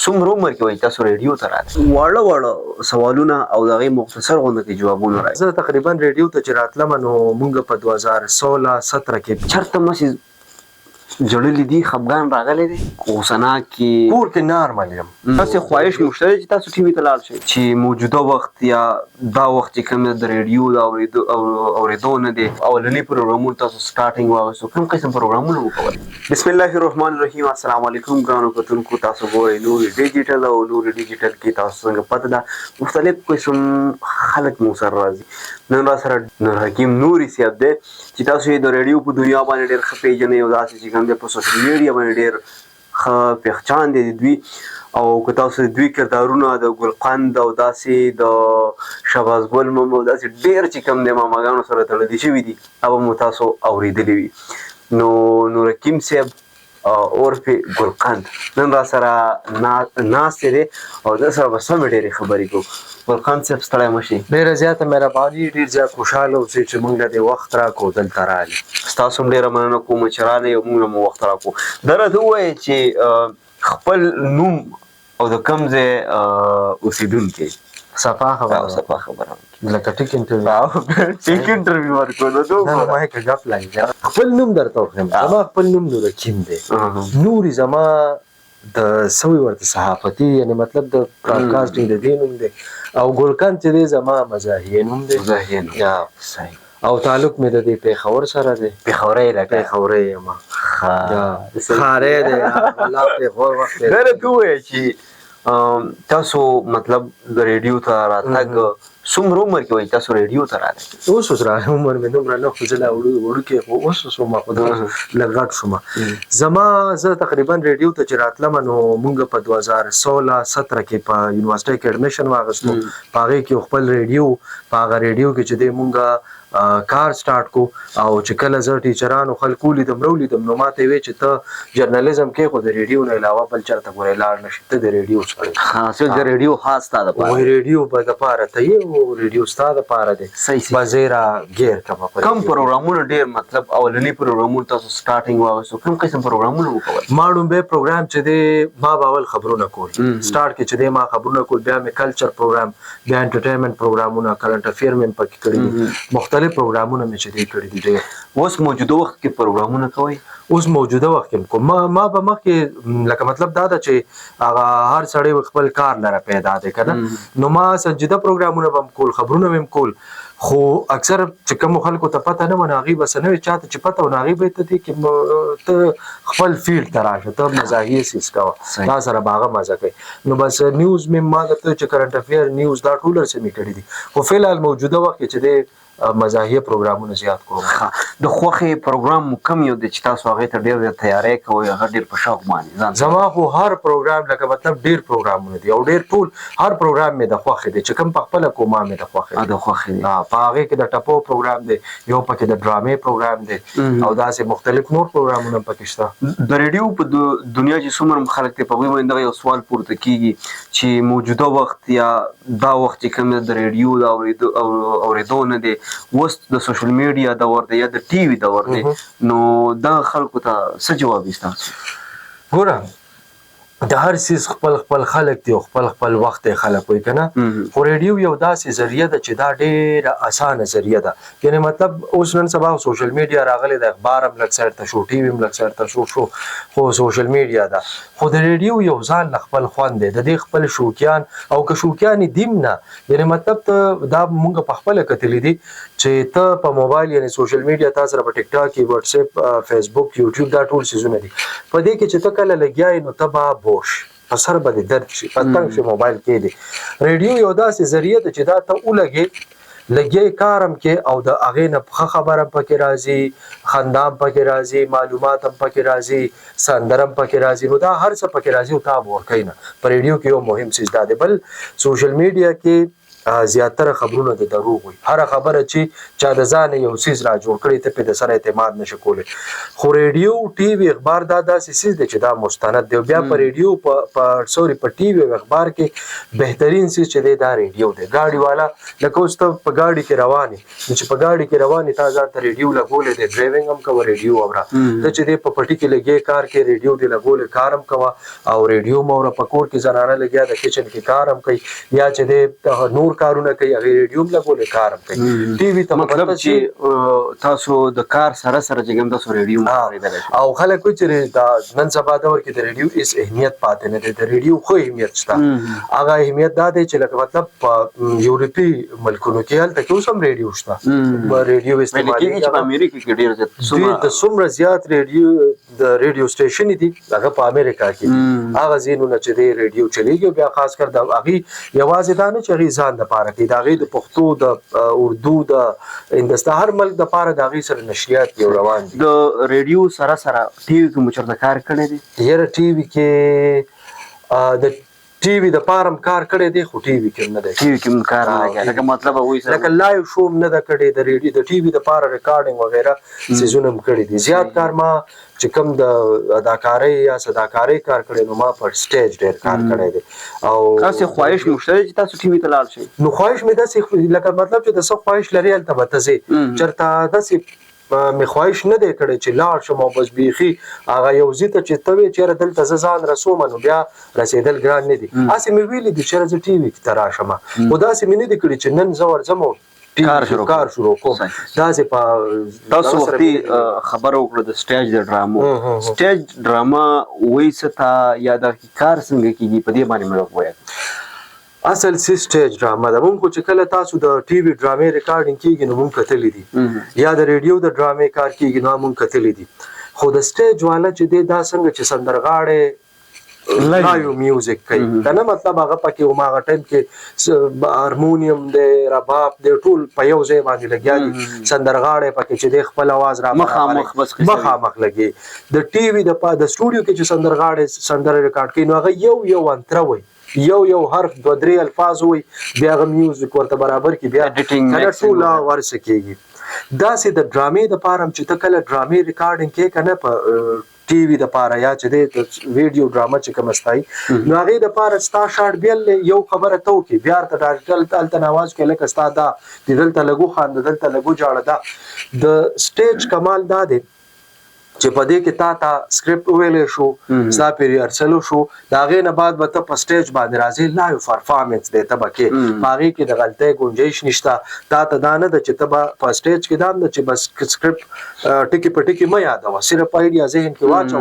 څومره عمر کې وای تاسو ریډیو ته راغلئ؟ واړه سوالونه او د هغې مختصر غونډه کې جوابونه راځي. زه تقریبا ریډیو ته چې راتلم نو مونږ په 2016-17 کې چېرته مسې جړلې دي، خفګان راغلی دی، غوسناک کې کور کې نارمل یم. تاسې خواهش مو شته چې تاسو ټي وي ته لاړ شئ چې موجوده وخت یا دا وخت چې کوم د ریډیو د اورېدو نه دی اولني پروګرامونه تاسو سټارټینګ واغستو، کوم قسم پروګرامونه مو کول؟ بسم الله الرحمن الرحیم. السلام علیکم ګرانو کتونکو، تاسو ګورئ نوري ډیجیټل او نوري ډیجیټل کې تاسو څنګه پته ده مختلف قسم خلک مو سره راځي. نن را سره نور حکیم نوري صاحب دی چې تاسو یې د ریډیو په دنیا باندې ډېر ښه پیژنئ او داسې چې کوم دی په سوشل میډیا باندې ډېر ښه پہچان دی د دوی. او که تاسو د دوی کردارونه د ګلقند او داسې د شهباز ګل مم او داسې ډېر چې کوم دی ماماګانو سره تړلي شوي دي هغه مو تاسو اورېدلي وي. نو نور حکیم صاحب عرف ګلقند نن را سره ناست دی او د سره به سمې ډېرې خبرې کوو. ګلقند صاحب ستړی مه شئ. ډېره زیاته مهرباني، ډېر زیات خوشحاله اوسئ چې موږ له دې وخت راکړو دلته رالي. ستاسو هم ډېره مننه کوم چې راغلئ او موږ له مو وخت راکړو. دا راته ووایئ چې خپل نوم او د کوم ځای اوسېدونکی؟ صفا خبره لکه ټیک انټرویو ورکړو نو ما یې ګپ لګي. خپل نوم درته وښیم. زما خپل نوم نور حکیم دی. نوري زما د سوي ورته صحافتي یعنی مطلب د براډکاسټینګ د دې نوم دی او ګلقند چې دی زما مزاحیه نوم دی. مزاحیه صحیح. او تعلق مې د دې پېښور سره دی. پېښورۍ یم. خارۍ دی الله پېښور وخت دی. دا راته ووایه چې تاسو مطلب د ریډیو ته راتګ څومره عمر کې وایي تاسو ریډیو ته راغلئ؟ اوس عمر مې دومره نه خو زه لا وړوکی خو اوس وم خو لږ غټ شوم. زه تقریبا ریډیو ته چې راتلم نو مونږ په 2016-17 کې په یونیورسټۍ کې اډمیشن واغستو. په هغې کې خپل ریډیو په هغه ریډیو کې چې دی مونږ کار سټارټ کو او چې کله زه ټیچرانو خلکو لیدم نو ما ته ویې چې ته جرنالیزم کې خو د ریډیو نه علاوه بل چېرته ګورې لاړ نه شي، ته د ریډیو صرف د ریډیو خاص ستا دپاره وایي ریډیو به دپاره ته یې او ریډیو ستا دپاره دی. بزیره ګیر کومه کوم پروګرامونه ډېر مطلب اولني پروګرامونه تاسو سټارټینګ واغستو، کوم قسم پروګرامونه مو کول؟ ما ډومبی پروګرام چې دی ما به اول خبرونه کول. سټارټ کې چې دی ما خبرونه کول، بیا مې کلچر پروګرام، بیا انټرټینمنټ پروګرامونه، کرنټ افیر مې پکې کړي دي، مختلف پروګرامونه مې چې دی کړي دي ډېر. اوس موجوده وخت کې پروګرامونه کوئ؟ اوس موجوده وخت کې کوم. ما به مخکې لکه مطلب دا ده چې هغه هر سړی خپل کار لره پیدا دی که نه، نو ما سنجیده پروګرامونه به هم کول، خبرونه به هم کول. خو اکثر چې کومو خلکو ته پته نه وه نو هغوی به څه نه وي چاته چې پته وه نو هغوی به یې ته دي چې ته خپل فیلډ ته راشه، ته مزاحیه سیز کوه، دا سره به هغه مزه کوي. نو بس نیوز مې ما درته چې کرنټ افیر نیوز دا ټول هر څه مې کړي دي. خو فی الحال موجوده وخت کې چې دی مزاحیه پروګرامونه زیات کوم. د خوښې پروګرام مو کوم یو دی چې تاسو هغې ته ډېر زیات تیاری کوئ، هغه ډېر په شوق باندې؟ زما خو هر پروګرام لکه مطلب ډېر پروګرامونه دي او ډېر ټول هر پروګرام مې د خوښې دی چې کوم په خپله کوم مې د خوښې دی. په هغې کې د ټپو پروګرام دی، یو پکې د ډرامې پروګرام دی او داسې مختلف نور پروګرامونه هم پکې شته. د ریډیو په دنیا چې څومره خلک دی په هغوی باندې دغه یو سوال پورته کېږي چې موجوده وخت یا دا وخت چې کوم د ریډیو د اورېدو نه دی اوس د سوشل میډیا دور دی یا د ټي وي دور دی، نو دا خلکو ته څه جواب وي ستاسو؟ ګوره د هر څیز خپل خپل خلک دي او خپل خپل وخت یې خلک وایي که نه. خو ریډیو یو داسې ذریعه ده چې دا ډېره اسانه ذریعه ده. یعنې مطلب اوس نن سبا سوشل میډیا راغلی د اخبار هم لږ سایډ ته شو، ټي وي هم لږ سایډ ته شو، خو سوشل میډیا ده. خو د ریډیو یو ځان له خپل خوند دی، د دې خپل شوقیان او که شوقیان دیم نه، یعنې مطلب ته دا مونږ په خپله کتلي دي چې ته په موبایل یعنې سوشل میډیا تا سره په ټیک ټاک کې وټساپ فیسبوک یوټیوب دا ټول څیزونه دي. په دې کې چې ته کله لګیا یې نو ته به بوش په سر به دې درد شي، په تنګ شي موبایل کې دی. ریډیو یو داسې ذریعه ده چې دا ته لګیا کار هم کې او د هغې نه ښه خبره هم پکې راځي، خندا هم پکې راځي، معلومات هم پکې راځي، سندره هم پکې راځي، نو دا هر څه پکې راځي او تا به ورکوي نه. په ریډیو کې یو مهم څیز دا دی. بل سوشل میډیا کې زیاتره خبرونه د دروغ وي هر خبره چې چا د ځان یو سیز را جوړ کړي ته په د سره اعتماد نشي کولی خو ریډیو ټي وي اخبار دا داسې سیز دی چې دا مستند دی بیا په ریډیو په ټي وي اخبار کې بهترین سیز چې دی دا ریډیو دی ګاډي والا لکه اوس ته په ګاډي کې رواني چې په ګاډي کې رواني تا ځان ته ریډیو لګولې دی ډرایوینګ هم کوه ریډیو اورا ته چې دی په پټي کې لګي کار کې ریډیو دی لګولې کار هم کوه او ریډیو مور په کور کې زنانه لګیا د کچن کې کار هم کوي یا چې دی نور کارونه کوي هغه ریډیو لګولې کار هم کوي ټي وي ته مطلب چې تاسو د کار سره چې کوم تاسو ریډیو مخاریدل او خلک چې دا نن سبا دور کې د ریډیو اس اهمیت پاتې نه دی د ریډیو خو اهمیت شته هغه اهمیت دا دی چې لکه مطلب یورپی ملکونو کې هلته کې اوس هم ریډیو شته ریډیو استعمال کیږي په امریکا کې ډیر د څومره زیات ریډیو سټیشن دي هغه په امریکا کې هغه زینونه چې دی ریډیو چلیږي بیا خاص کر د هغه یوازې دا نه چې ځان د پاره کې دا غي د پښتو د اردو د هندستان هر ملک د پاره دا غي سره نشریات یو روان دي د ریډیو سره ټي وي کې مچرته کار کړی دی یره ټي وي کې د ټي وي د پارم کار کړی دی خو ټي وي کې نه دی ټي وي کې کار نه کوي لکه مطلب وایي لکه لایو شو نه د کړی د ریډیو د ټي وي د پاره ریکارډینګ وغیرہ سيزونه هم کړی دي زیات کار ما چې کوم د اداکارۍ یا صداکارۍ کار کړی نو ما پر سټیج ډیر کار کړی دی او تاسو خواهش مشته چې تاسو ټي وي ته لاړ شئ نو خواهش مې داسې لکه مطلب چې د څه خواهش لري هلته به ته ځې چېرته داسې مې خواهش نه دی کړی چې لاړ شم او بس بیخي هغه یو ځای ته چې ته وې چېرې دلته زه ځان رسوم نو بیا رسېدل ګران نه دي هسې مې ویلي دي چېرې زه ټي وي ته راشم خو داسې مې نه دي کړي چې نن زه ورځم او کار شروع کوم داسې په تاسو وختي خبر وکړه د سټیج د ډرامو سټیج ډراما وایي ستا یا د کار څنګه کیږي په دې باندې مې ووایه اصل سی سټیج ډراما ده مونږ چې کله تاسو د ټي وي ډرامې ریکارډینګ کیږي نو مونږ کتلې دي یا د ریډیو د ډرامې کار کیږي نو مونږ کتلې دي خو د سټیج والا چې دی دا څنګه چې سندرغاړي لایو میوزیک کوي کنه مطلب هغه پکې او ماغه ټایم کې هارمونیم دی رباب دی ټول په یو ځای باندې لګیا دي سندرغاړي پکې چې د خپل आवाज را مخامخ لګي د ټي وي د سټوډیو کې چې سندرغاړي سندره ریکارډ کوي نو هغه یو انتره وي یو حرف دو درې الفاظ وي بیا غو میوزیک ورته برابر کی بیا ایډیټینګ ټول ورسه کیږي دا سي د ډرامې د پارم چې ته کله ډرامې ریکارډینګ کې کنه په ټي وي د پاره یا چې د ویډیو ډراما چې کوم استای نو هغه د پاره ستا شارټ بیل یو خبره تو کې بیا ته ډاکټر تل نواز کې لکه ستا دا دلته لګو خان دلته لګو جاړه دا د سټیج کمال دا دی چې په دې کې تا سکرپټ ویلې شو ستا ریهرسل شو دا غي نه بعد به ته په سټیج باندې راځي لایو پرفارمنس دی ته بکې باغی کې د غلطۍ گنجائش نشته تا دانه د چې ته په سټیج کې دام د چې بس سکرپټ ټکی په ټکی مې یاد و صرف ایډیا ذهن کې واچو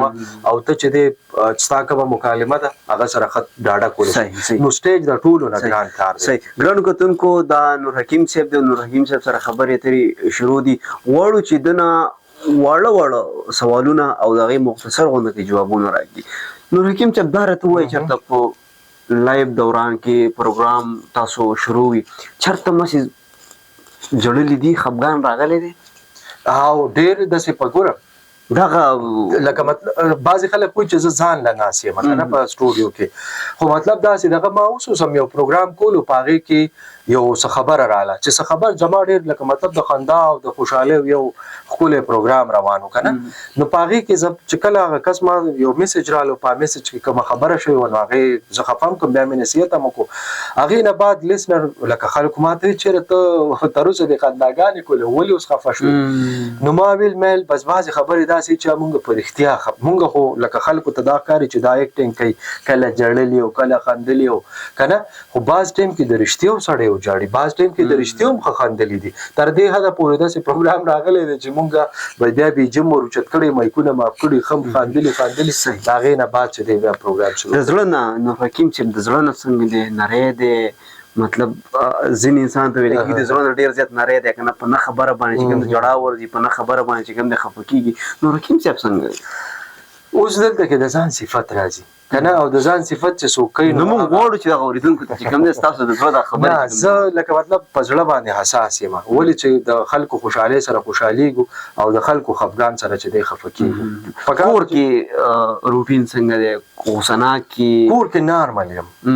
او ته چې د ستا کومه مکالمه ده هغه سره خط ډاډه کول نو سټیج د ټولو نه ګران کار دی ګرانو کتونکو دا نور حکیم صاحب د نور حکیم صاحب سره خبرې اترې شروع دي وړو چې دنا واړه سوالونه او دغه مختصر غونډه کې جوابونه راځي نور حکیم چې بهرته وای چې په لایو دوران کې پروګرام تاسو شروع وي چرته مسیز جوړلې دي خفګان راغلي دي او ډېر د څه پګوره دغه لکه مطلب بعضی خلک کوئی چې ځان لناسي مثلا په سټوډیو کې خو مطلب دا چې دغه ما اوس هم یو پروګرام کولو پاغه کې یو څه خبر رااله چې څه خبر جما ډېر لکه مطلب د خندا او د خوشاله یو خپل پروګرام روانو کنه نو پاغه کې چې کله هغه کس ما یو میسج رالو په میسج کې کوم خبره شوی و نو هغه زه خفم کوم بیا مې نصیحت هم کو هغه نه بعد لیسنر لکه خلک ماته چیرته تر اوسه د خنداګانې کول ولې اوس خفه شو نو ما ویل میل بس بعضی خبرې داسې چې مونږ په اختیار مونږ خو لکه خلکو ته دا کاری چې دا اکټینګ کوي کله جړلې او کله خندلې او کنه خو بعض ټیم کې د رښتیو سړی او جاړي بعض ټیم کې د رښتیو هم خندلې دي تر دې حد پورې داسې پروګرام راغلی دی چې مونږ بیا به جم ورچت کړي مایکونه ماف کړي خم خندلې دا غي نه بعد چې دی بیا پروګرام شروع د زړه نه نو حکیم چې د زړه نه څنګه دی نری دی مطلب ځین انسان ته ویل کېږي د زړه ډیر زیات نری دی کنه په نه خبره باندې چې کوم جوړا ورځي په نه خبره باندې چې کوم د خفقېږي نو حکیم صاحب څنګه اوس دلته کې د ځان صفت راځي کنه او د ځان صفت چې څوک کوي نو موږ غواړو چې دا اوریدونکو ته چې کوم د تاسو د زړه خبره نه زه لکه مطلب په زړه باندې حساس یم ولې چې د خلکو خوشاله سره خوشاليږي او د خلکو خفګان سره چې دی خفقېږي په کور کې روټین څنګه دی اوسنا کې کور کې نارمل یم